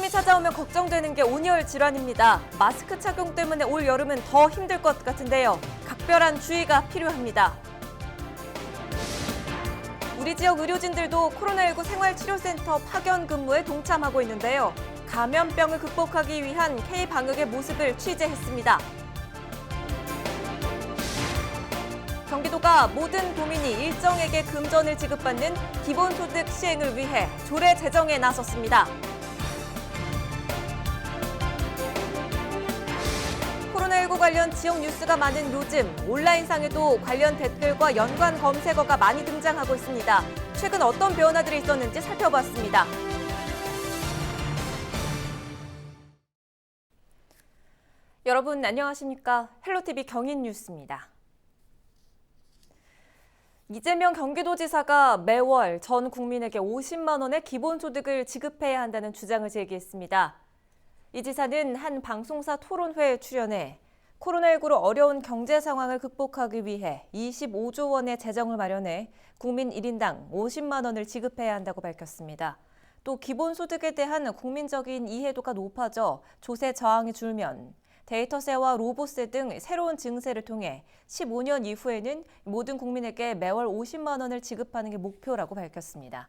여름이 찾아오면 걱정되는 게 온열 질환입니다. 마스크 착용 때문에 올 여름은 더 힘들 것 같은데요. 각별한 주의가 필요합니다. 우리 지역 의료진들도 코로나19 생활치료센터 파견 근무에 동참하고 있는데요. 감염병을 극복하기 위한 K-방역의 모습을 취재했습니다. 경기도가 모든 도민이 일정에게 금전을 지급받는 기본소득 시행을 위해 조례 제정에 나섰습니다. 코로나19 관련 지역 뉴스가 많은 요즘 온라인상에도 관련 댓글과 연관 검색어가 많이 등장하고 있습니다. 최근 어떤 변화들이 있었는지 살펴봤습니다. 여러분 안녕하십니까? 헬로티비 경인뉴스입니다. 이재명 경기도지사가 매월 전 국민에게 50만 원의 기본소득을 지급해야 한다는 주장을 제기했습니다. 이 지사는 한 방송사 토론회에 출연해 코로나19로 어려운 경제 상황을 극복하기 위해 25조 원의 재정을 마련해 국민 1인당 50만 원을 지급해야 한다고 밝혔습니다. 또 기본소득에 대한 국민적인 이해도가 높아져 조세 저항이 줄면 데이터세와 로보세 등 새로운 증세를 통해 15년 이후에는 모든 국민에게 매월 50만 원을 지급하는 게 목표라고 밝혔습니다.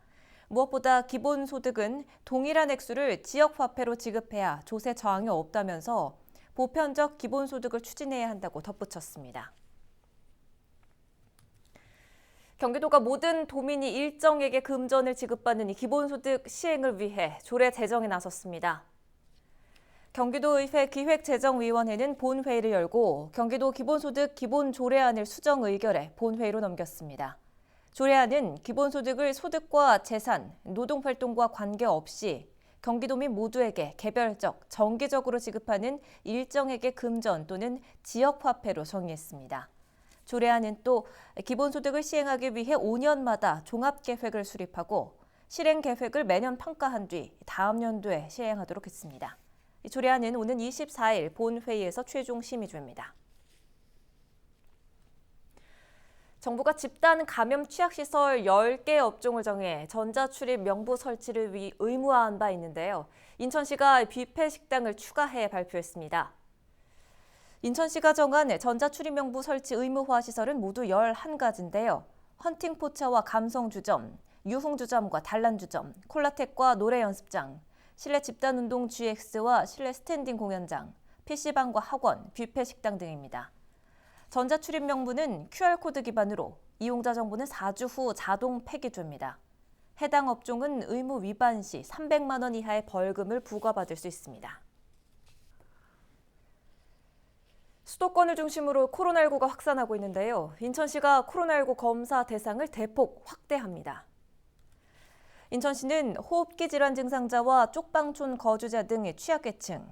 무엇보다 기본소득은 동일한 액수를 지역화폐로 지급해야 조세 저항이 없다면서 보편적 기본소득을 추진해야 한다고 덧붙였습니다. 경기도가 모든 도민이 일정에게 금전을 지급받는 이 기본소득 시행을 위해 조례 제정에 나섰습니다. 경기도의회 기획재정위원회는 본회의를 열고 경기도 기본소득 기본조례안을 수정 의결해 본회의로 넘겼습니다. 조례안은 기본소득을 소득과 재산, 노동활동과 관계없이 경기도민 모두에게 개별적, 정기적으로 지급하는 일정액의 금전 또는 지역화폐로 정의했습니다. 조례안은 또 기본소득을 시행하기 위해 5년마다 종합계획을 수립하고 실행계획을 매년 평가한 뒤 다음 연도에 시행하도록 했습니다. 이 조례안은 오는 24일 본회의에서 최종 심의됩니다. 정부가 집단 감염 취약시설 10개 업종을 정해 전자출입 명부 설치를 의무화한 바 있는데요. 인천시가 뷔페 식당을 추가해 발표했습니다. 인천시가 정한 전자출입 명부 설치 의무화 시설은 모두 11가지인데요. 헌팅포차와 감성주점, 유흥주점과 단란주점, 콜라텍과 노래연습장, 실내 집단운동 GX와 실내 스탠딩 공연장, PC방과 학원, 뷔페 식당 등입니다. 전자출입 명부는 QR코드 기반으로 이용자 정보는 4주 후 자동 폐기됩니다. 해당 업종은 의무 위반 시 300만 원 이하의 벌금을 부과받을 수 있습니다. 수도권을 중심으로 코로나19가 확산하고 있는데요. 인천시가 코로나19 검사 대상을 대폭 확대합니다. 인천시는 호흡기 질환 증상자와 쪽방촌 거주자 등의 취약계층,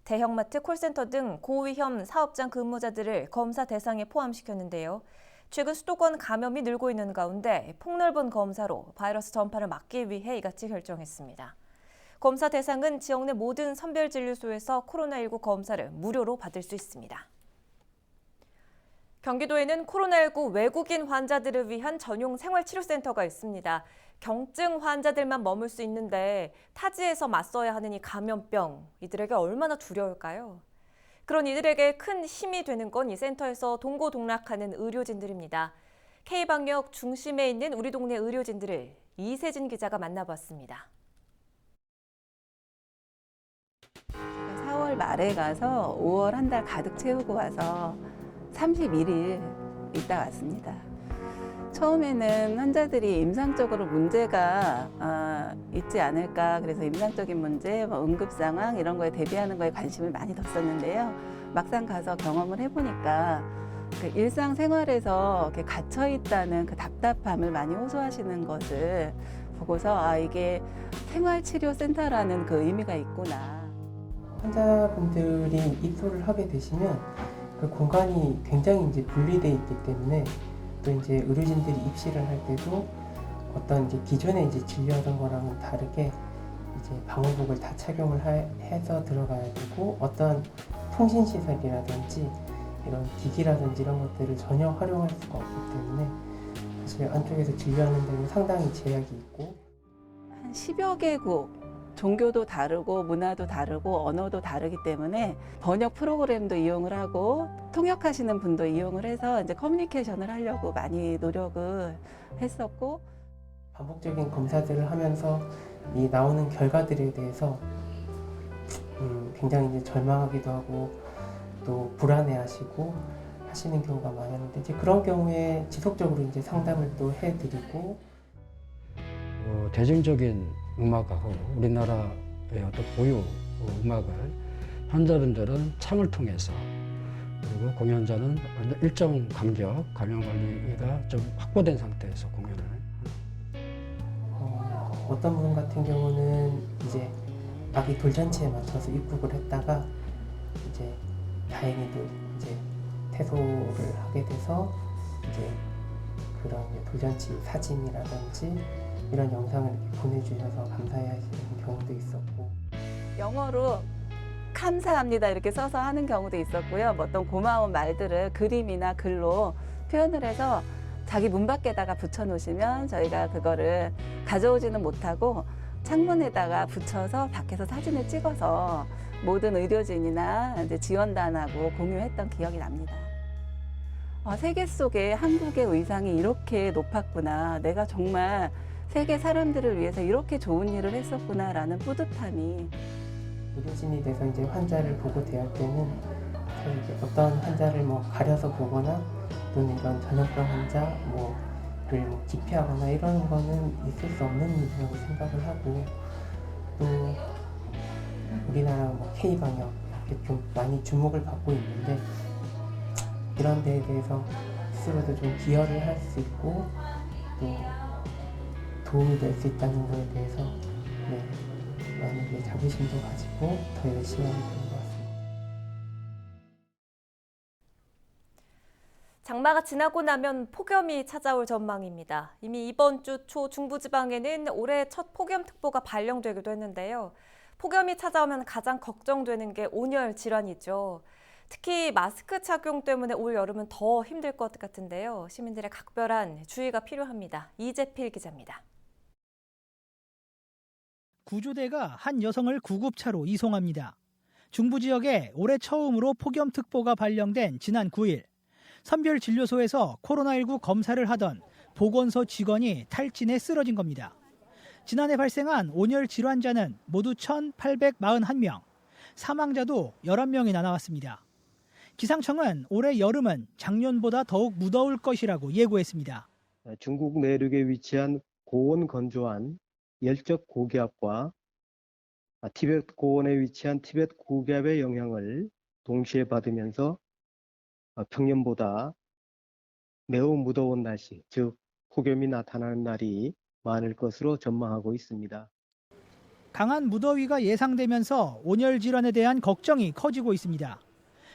대형마트, 콜센터 등 고위험 사업장 근무자들을 검사 대상에 포함시켰는데요. 최근 수도권 감염이 늘고 있는 가운데 폭넓은 검사로 바이러스 전파를 막기 위해 이같이 결정했습니다. 검사 대상은 지역 내 모든 선별진료소에서 코로나19 검사를 무료로 받을 수 있습니다. 경기도에는 코로나19 외국인 환자들을 위한 전용 생활치료센터가 있습니다. 경증 환자들만 머물 수 있는데 타지에서 맞서야 하는 이 감염병, 이들에게 얼마나 두려울까요? 그런 이들에게 큰 힘이 되는 건 이 센터에서 동고동락하는 의료진들입니다. K-방역 중심에 있는 우리 동네 의료진들을 이세진 기자가 만나봤습니다. 4월 말에 가서 5월 한 달 가득 채우고 와서 31일 있다 왔습니다. 처음에는 환자들이 임상적으로 문제가 있지 않을까, 그래서 임상적인 문제, 응급 상황 이런 거에 대비하는 거에 관심을 많이 뒀었는데요. 막상 가서 경험을 해보니까 그 일상생활에서 이렇게 갇혀 있다는 그 답답함을 많이 호소하시는 것을 보고서 이게 생활치료센터라는 그 의미가 있구나. 환자분들이 입소를 하게 되시면 그 공간이 굉장히 이제 분리되어 있기 때문에 또 이제 의료진들이 입실을 할 때도 어떤 이제 기존에 이제 진료하던 거랑은 다르게 이제 방호복을 다 착용을 해서 들어가야 되고 어떤 통신 시설이라든지 이런 기기라든지 이런 것들을 전혀 활용할 수가 없기 때문에 사실 안쪽에서 진료하는 데는 상당히 제약이 있고 한 10여 개국 종교도 다르고 문화도 다르고 언어도 다르기 때문에 번역 프로그램도 이용을 하고 통역하시는 분도 이용을 해서 이제 커뮤니케이션을 하려고 많이 노력을 했었고 반복적인 검사들을 하면서 이 나오는 결과들에 대해서 굉장히 이제 절망하기도 하고 또 불안해하시고 하시는 경우가 많았는데 이제 그런 경우에 지속적으로 이제 상담을 또 해드리고 대중적인 음악하고 우리나라의 어떤 고유 음악을 환자분들은 창을 통해서 그리고 공연자는 일정 간격 감염 관리가 좀 확보된 상태에서 공연을 어떤 분 같은 경우는 이제 아기 돌잔치에 맞춰서 입국을 했다가 이제 다행히도 이제 퇴소를 하게 돼서 이제 그런 돌잔치 사진이라든지 이런 영상을 이렇게 보내주셔서 감사해하시는 경우도 있었고 영어로 감사합니다 이렇게 써서 하는 경우도 있었고요. 뭐 어떤 고마운 말들을 그림이나 글로 표현을 해서 자기 문 밖에다가 붙여놓으시면 저희가 그거를 가져오지는 못하고 창문에다가 붙여서 밖에서 사진을 찍어서 모든 의료진이나 이제 지원단하고 공유했던 기억이 납니다. 세계 속에 한국의 의상이 이렇게 높았구나. 내가 정말 세계 사람들을 위해서 이렇게 좋은 일을 했었구나라는 뿌듯함이. 의료진이 돼서 이제 환자를 보고 대할 때는 사실 이제 어떤 환자를 뭐 가려서 보거나 또는 이런 전염병 환자를 뭐 기피하거나 이런 거는 있을 수 없는 일이라고 생각을 하고 또 우리나라 뭐 K-방역 이렇게 좀 많이 주목을 받고 있는데 이런 데에 대해서 스스로도 좀 기여를 할 수 있고 또 도움이 될 수 있다는 거에 대해서 많이 이제 자부심도 가지고 더 열심히 하게 되는 것 같습니다. 장마가 지나고 나면 폭염이 찾아올 전망입니다. 이미 이번 주 초 중부지방에는 올해 첫 폭염특보가 발령되기도 했는데요. 폭염이 찾아오면 가장 걱정되는 게 온열 질환이죠. 특히 마스크 착용 때문에 올 여름은 더 힘들 것 같은데요. 시민들의 각별한 주의가 필요합니다. 이재필 기자입니다. 구조대가 한 여성을 구급차로 이송합니다. 중부 지역에 올해 처음으로 폭염특보가 발령된 지난 9일 선별진료소에서 코로나19 검사를 하던 보건소 직원이 탈진해 쓰러진 겁니다. 지난해 발생한 온열 질환자는 모두 1,841명, 사망자도 11명이나 나왔습니다. 기상청은 올해 여름은 작년보다 더욱 무더울 것이라고 예고했습니다. 중국 내륙에 위치한 고온 건조한 열적 고기압과 티베트 고원에 위치한 티베트 고기압의 영향을 동시에 받으면서 평년보다 매우 무더운 날씨, 즉 폭염이 나타나는 날이 많을 것으로 전망하고 있습니다. 강한 무더위가 예상되면서 온열 질환에 대한 걱정이 커지고 있습니다.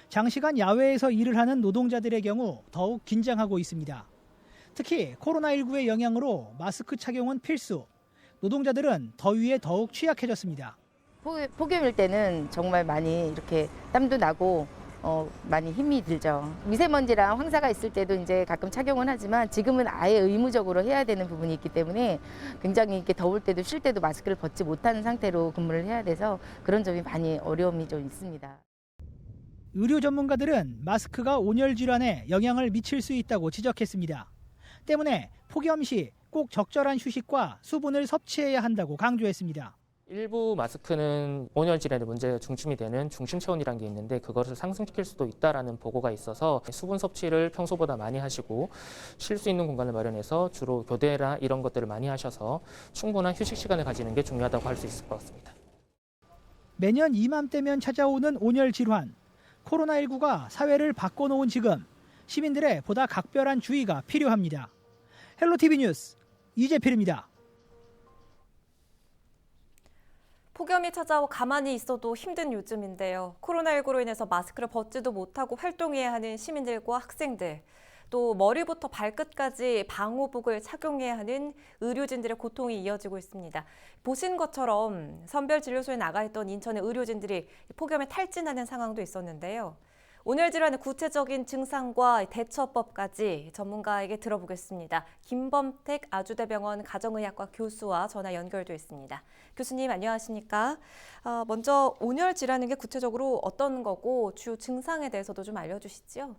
장시간 야외에서 일을 하는 노동자들의 경우 더욱 긴장하고 있습니다. 특히 코로나19의 영향으로 마스크 착용은 필수. 노동자들은 더위에 더욱 취약해졌습니다. 폭염일 때는 정말 많이 이렇게 땀도 나고 많이 힘이 들죠. 미세먼지랑 황사가 있을 때도 이제 가끔 착용은 하지만 지금은 아예 의무적으로 해야 되는 부분이 있기 때문에 굉장히 이렇게 더울 때도 쉴 때도 마스크를 벗지 못하는 상태로 근무를 해야 돼서 그런 점이 많이 어려움이 좀 있습니다. 의료 전문가들은 마스크가 온열 질환에 영향을 미칠 수 있다고 지적했습니다. 때문에 폭염 시 꼭 적절한 휴식과 수분을 섭취해야 한다고 강조했습니다. 일부 마스크는 온열 질환의 문제가 중심이 되는 중심 체온이라는 게 있는데 그것을 상승시킬 수도 있다라는 보고가 있어서 수분 섭취를 평소보다 많이 하시고 쉴 수 있는 공간을 마련해서 주로 교대나 이런 것들을 많이 하셔서 충분한 휴식 시간을 가지는 게 중요하다고 할 수 있을 것 같습니다. 매년 이맘때면 찾아오는 온열 질환. 코로나19가 사회를 바꿔놓은 지금 시민들의 보다 각별한 주의가 필요합니다. 헬로티비 뉴스 이재필입니다. 폭염이 찾아오 가만히 있어도 힘든 요즘인데요. 코로나19로 인해서 마스크를 벗지도 못하고 활동해야 하는 시민들과 학생들, 또 머리부터 발끝까지 방호복을 착용해야 하는 의료진들의 고통이 이어지고 있습니다. 보신 것처럼 선별진료소에 나가 있던 인천의 의료진들이 폭염에 탈진하는 상황도 있었는데요. 온열 질환의 구체적인 증상과 대처법까지 전문가에게 들어보겠습니다. 김범택 아주대병원 가정의학과 교수와 전화 연결돼 있습니다. 교수님 안녕하십니까? 먼저 온열 질환인 게 구체적으로 어떤 거고 주요 증상에 대해서도 좀 알려주시죠.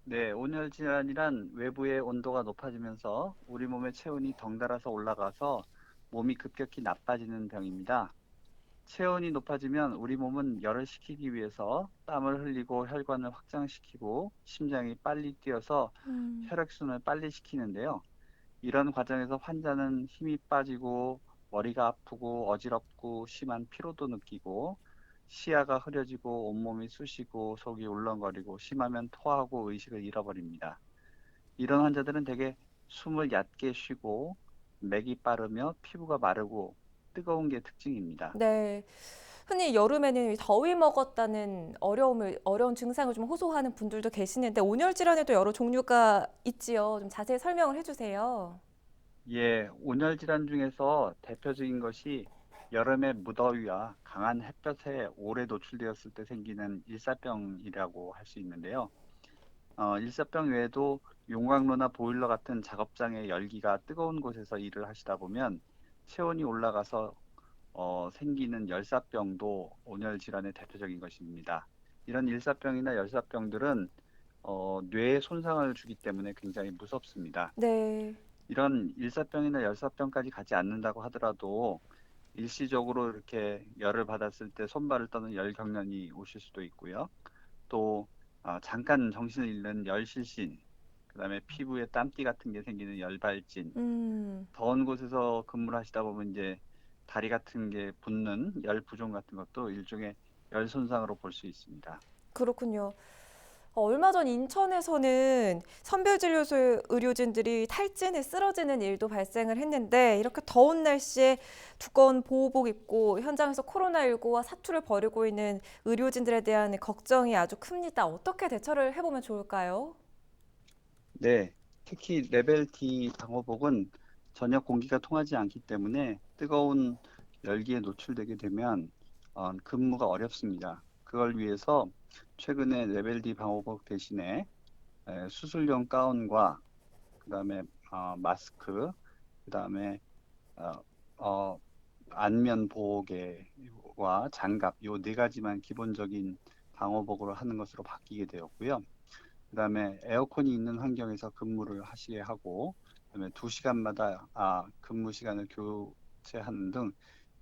네, 온열 질환이란 외부의 온도가 높아지면서 우리 몸의 체온이 덩달아서 올라가서 몸이 급격히 나빠지는 병입니다. 체온이 높아지면 우리 몸은 열을 식히기 위해서 땀을 흘리고 혈관을 확장시키고 심장이 빨리 뛰어서 혈액순환을 빨리 시키는데요. 이런 과정에서 환자는 힘이 빠지고 머리가 아프고 어지럽고 심한 피로도 느끼고 시야가 흐려지고 온몸이 쑤시고 속이 울렁거리고 심하면 토하고 의식을 잃어버립니다. 이런 환자들은 대개 숨을 얕게 쉬고 맥이 빠르며 피부가 마르고 뜨거운 게 특징입니다. 네. 흔히 여름에는 더위 먹었다는 어려운 증상을 좀 호소하는 분들도 계시는데 온열 질환에도 여러 종류가 있지요. 좀 자세히 설명을 해주세요. 예, 온열 질환 중에서 대표적인 것이 여름의 무더위와 강한 햇볕에 오래 노출되었을 때 생기는 일사병이라고 할 수 있는데요. 일사병 외에도 용광로나 보일러 같은 작업장의 열기가 뜨거운 곳에서 일을 하시다 보면 체온이 올라가서 생기는 열사병도 온열 질환의 대표적인 것입니다. 이런 일사병이나 열사병들은 뇌에 손상을 주기 때문에 굉장히 무섭습니다. 네. 이런 일사병이나 열사병까지 가지 않는다고 하더라도 일시적으로 이렇게 열을 받았을 때 손발을 떠는 열경련이 오실 수도 있고요. 또 잠깐 정신을 잃는 열실신, 그다음에 피부에 땀띠 같은 게 생기는 열발진, 더운 곳에서 근무를 하시다 보면 이제 다리 같은 게 붓는 열부종 같은 것도 일종의 열 손상으로 볼 수 있습니다. 그렇군요. 얼마 전 인천에서는 선별진료소 의료진들이 탈진에 쓰러지는 일도 발생을 했는데 이렇게 더운 날씨에 두꺼운 보호복 입고 현장에서 코로나19와 사투를 벌이고 있는 의료진들에 대한 걱정이 아주 큽니다. 어떻게 대처를 해보면 좋을까요? 네, 특히 레벨 D 방호복은 전혀 공기가 통하지 않기 때문에 뜨거운 열기에 노출되게 되면 근무가 어렵습니다. 그걸 위해서 최근에 레벨 D 방호복 대신에 수술용 가운과 그다음에 마스크, 그다음에 안면 보호개와 장갑 요 네 가지만 기본적인 방호복으로 하는 것으로 바뀌게 되었고요. 그다음에 에어컨이 있는 환경에서 근무를 하시게 하고, 그다음에 2시간마다 근무 시간을 교체하는 등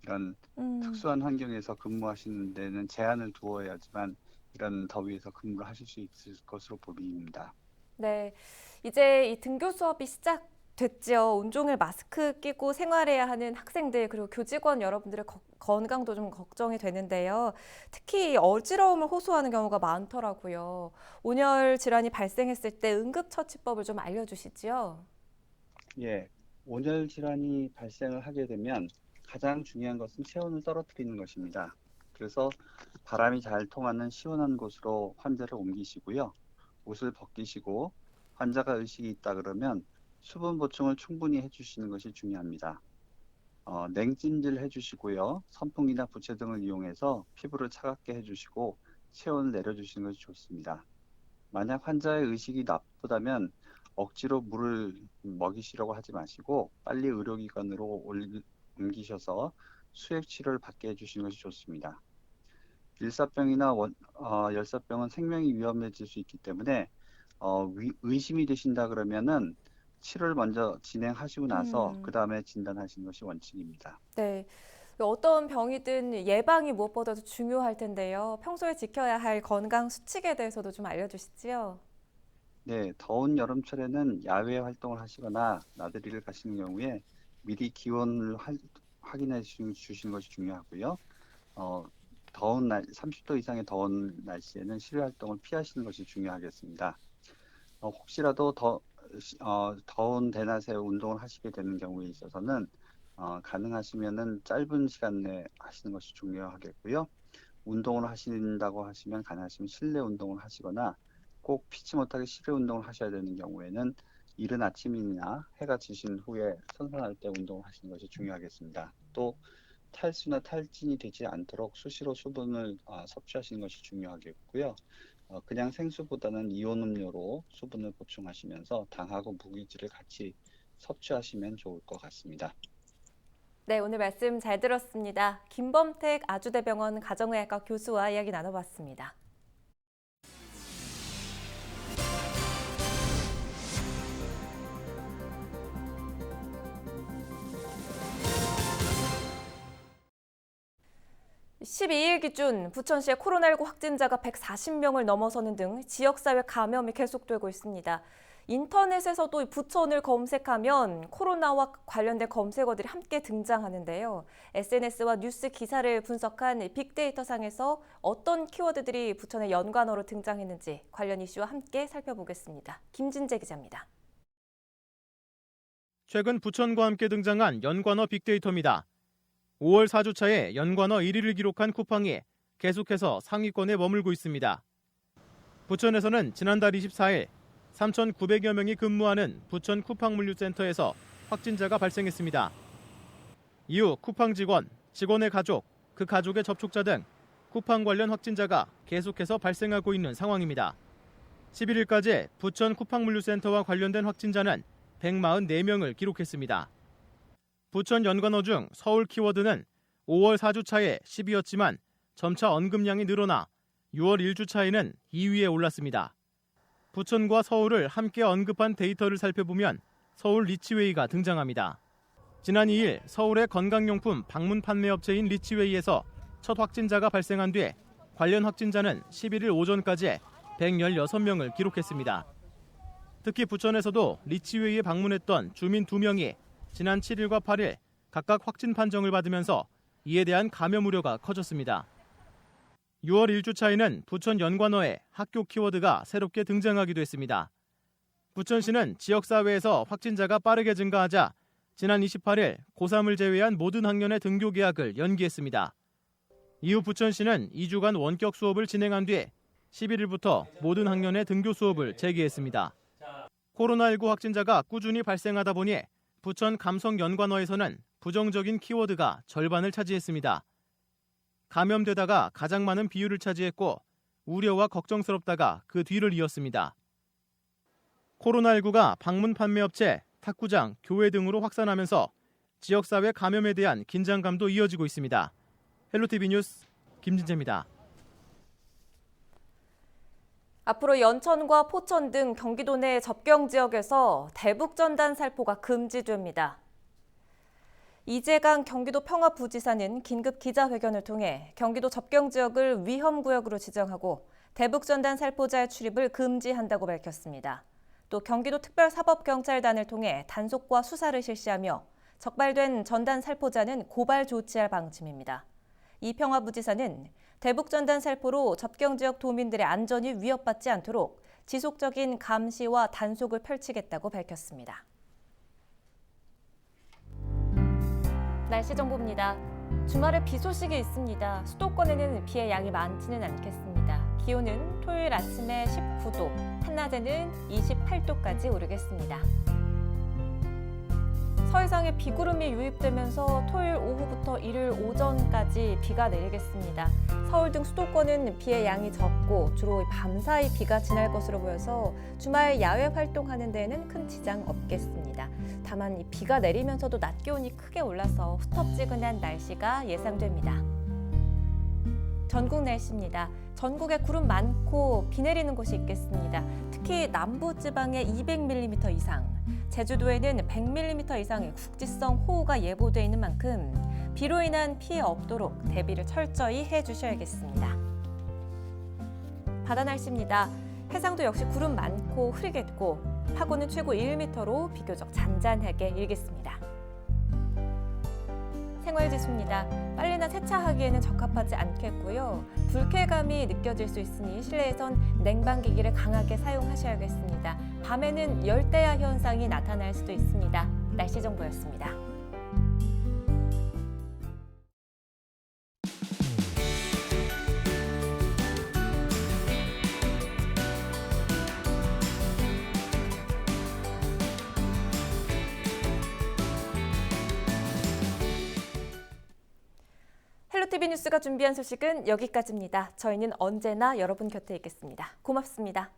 이런 특수한 환경에서 근무하시는 데는 제한을 두어야지만 이런 더위에서 근무를 하실 수 있을 것으로 보입니다. 네, 이제 이 등교 수업이 시작됐죠. 온종일 마스크 끼고 생활해야 하는 학생들 그리고 교직원 여러분들의 건강도 좀 걱정이 되는데요. 특히 어지러움을 호소하는 경우가 많더라고요. 온열 질환이 발생했을 때 응급처치법을 좀 알려주시죠. 예, 온열 질환이 발생을 하게 되면 가장 중요한 것은 체온을 떨어뜨리는 것입니다. 그래서 바람이 잘 통하는 시원한 곳으로 환자를 옮기시고요. 옷을 벗기시고 환자가 의식이 있다 그러면 수분 보충을 충분히 해주시는 것이 중요합니다. 냉찜질 해주시고요. 선풍기나 부채 등을 이용해서 피부를 차갑게 해주시고 체온을 내려주시는 것이 좋습니다. 만약 환자의 의식이 나쁘다면 억지로 물을 먹이시려고 하지 마시고 빨리 의료기관으로 옮기셔서 수액 치료를 받게 해주시는 것이 좋습니다. 일사병이나 열사병은 생명이 위험해질 수 있기 때문에 의심이 되신다 그러면은 치료를 먼저 진행하시고 나서 그 다음에 진단하시는 것이 원칙입니다. 네. 어떤 병이든 예방이 무엇보다도 중요할 텐데요. 평소에 지켜야 할 건강 수칙에 대해서도 좀 알려주시지요. 네, 더운 여름철에는 야외 활동을 하시거나 나들이를 가시는 경우에 미리 기온을 확인해 주시는 것이 중요하고요. 더운 30도 이상의 더운 날씨에는 실외 활동을 피하시는 것이 중요하겠습니다. 혹시라도 더운 대낮에 운동을 하시게 되는 경우에 있어서는 가능하시면은 짧은 시간 내에 하시는 것이 중요하겠고요. 운동을 하신다고 하시면 가능하시면 실내 운동을 하시거나 꼭 피치 못하게 실외 운동을 하셔야 되는 경우에는 이른 아침이나 해가 지신 후에 선선할 때 운동을 하시는 것이 중요하겠습니다. 또 탈수나 탈진이 되지 않도록 수시로 수분을 섭취하시는 것이 중요하겠고요. 그냥 생수보다는 이온 음료로 수분을 보충하시면서 당하고 무기질을 같이 섭취하시면 좋을 것 같습니다. 네, 오늘 말씀 잘 들었습니다. 김범택 아주대병원 가정의학과 교수와 이야기 나눠봤습니다. (12일) 기준 부천시의 코로나19 확진자가 140명을 넘어서는 등 지역사회 감염이 계속되고 있습니다. 인터넷에서도 부천을 검색하면 코로나와 관련된 검색어들이 함께 등장하는데요. SNS와 뉴스 기사를 분석한 빅데이터 상에서 어떤 키워드들이 부천의 연관어로 등장했는지 관련 이슈와 함께 살펴보겠습니다. 김진재 기자입니다. 최근 부천과 함께 등장한 연관어 빅데이터입니다. 5월 4주차에 연관어 1위를 기록한 쿠팡이 계속해서 상위권에 머물고 있습니다. 부천에서는 지난달 24일 3,900여 명이 근무하는 부천 쿠팡물류센터에서 확진자가 발생했습니다. 이후 쿠팡 직원, 직원의 가족, 그 가족의 접촉자 등 쿠팡 관련 확진자가 계속해서 발생하고 있는 상황입니다. 11일까지 부천 쿠팡물류센터와 관련된 확진자는 144명을 기록했습니다. 부천 연관어 중 서울 키워드는 5월 4주차에 10위였지만 점차 언급량이 늘어나 6월 1주차에는 2위에 올랐습니다. 부천과 서울을 함께 언급한 데이터를 살펴보면 서울 리치웨이가 등장합니다. 지난 2일 서울의 건강용품 방문 판매업체인 리치웨이에서 첫 확진자가 발생한 뒤 관련 확진자는 11일 오전까지 116명을 기록했습니다. 특히 부천에서도 리치웨이에 방문했던 주민 2명이 지난 7일과 8일 각각 확진 판정을 받으면서 이에 대한 감염 우려가 커졌습니다. 6월 1주차에는 부천 연관어에 학교 키워드가 새롭게 등장하기도 했습니다. 부천시는 지역사회에서 확진자가 빠르게 증가하자 지난 28일 고3을 제외한 모든 학년의 등교 계약을 연기했습니다. 이후 부천시는 2주간 원격 수업을 진행한 뒤 11일부터 모든 학년의 등교 수업을 재개했습니다. 코로나19 확진자가 꾸준히 발생하다 보니 부천 감성 연관어에서는 부정적인 키워드가 절반을 차지했습니다. 감염되다가 가장 많은 비율을 차지했고 우려와 걱정스럽다가 그 뒤를 이었습니다. 코로나19가 방문 판매업체, 탁구장, 교회 등으로 확산하면서 지역사회 감염에 대한 긴장감도 이어지고 있습니다. 헬로티비 뉴스 김진재입니다. 앞으로 연천과 포천 등 경기도 내 접경 지역에서 대북전단 살포가 금지됩니다. 이재강 경기도 평화부지사는 긴급 기자회견을 통해 경기도 접경 지역을 위험구역으로 지정하고 대북전단 살포자의 출입을 금지한다고 밝혔습니다. 또 경기도 특별사법경찰단을 통해 단속과 수사를 실시하며 적발된 전단 살포자는 고발 조치할 방침입니다. 이 평화부지사는 대북전단 살포로 접경 지역 도민들의 안전이 위협받지 않도록 지속적인 감시와 단속을 펼치겠다고 밝혔습니다. 날씨 정보입니다. 주말에 비 소식이 있습니다. 수도권에는 비의 양이 많지는 않겠습니다. 기온은 토요일 아침에 19도, 한낮에는 28도까지 오르겠습니다. 서해상에 비구름이 유입되면서 토요일 오후부터 일요일 오전까지 비가 내리겠습니다. 서울 등 수도권은 비의 양이 적고 주로 밤사이 비가 지날 것으로 보여서 주말 야외 활동하는 데에는 큰 지장 없겠습니다. 다만 이 비가 내리면서도 낮 기온이 크게 올라서 후텁지근한 날씨가 예상됩니다. 전국 날씨입니다. 전국에 구름 많고 비 내리는 곳이 있겠습니다. 특히 남부지방에 200mm 이상, 제주도에는 100mm 이상의 국지성 호우가 예보돼 있는 만큼 비로 인한 피해 없도록 대비를 철저히 해주셔야겠습니다. 바다 날씨입니다. 해상도 역시 구름 많고 흐리겠고 파고는 최고 1m로 비교적 잔잔하게 일겠습니다. 생활지수입니다. 빨래나 세차하기에는 적합하지 않겠고요. 불쾌감이 느껴질 수 있으니 실내에선 냉방기기를 강하게 사용하셔야겠습니다. 밤에는 열대야 현상이 나타날 수도 있습니다. 날씨 정보였습니다. 헬로티비 JTBC 뉴스가 준비한 소식은 여기까지입니다. 저희는 언제나 여러분 곁에 있겠습니다. 고맙습니다.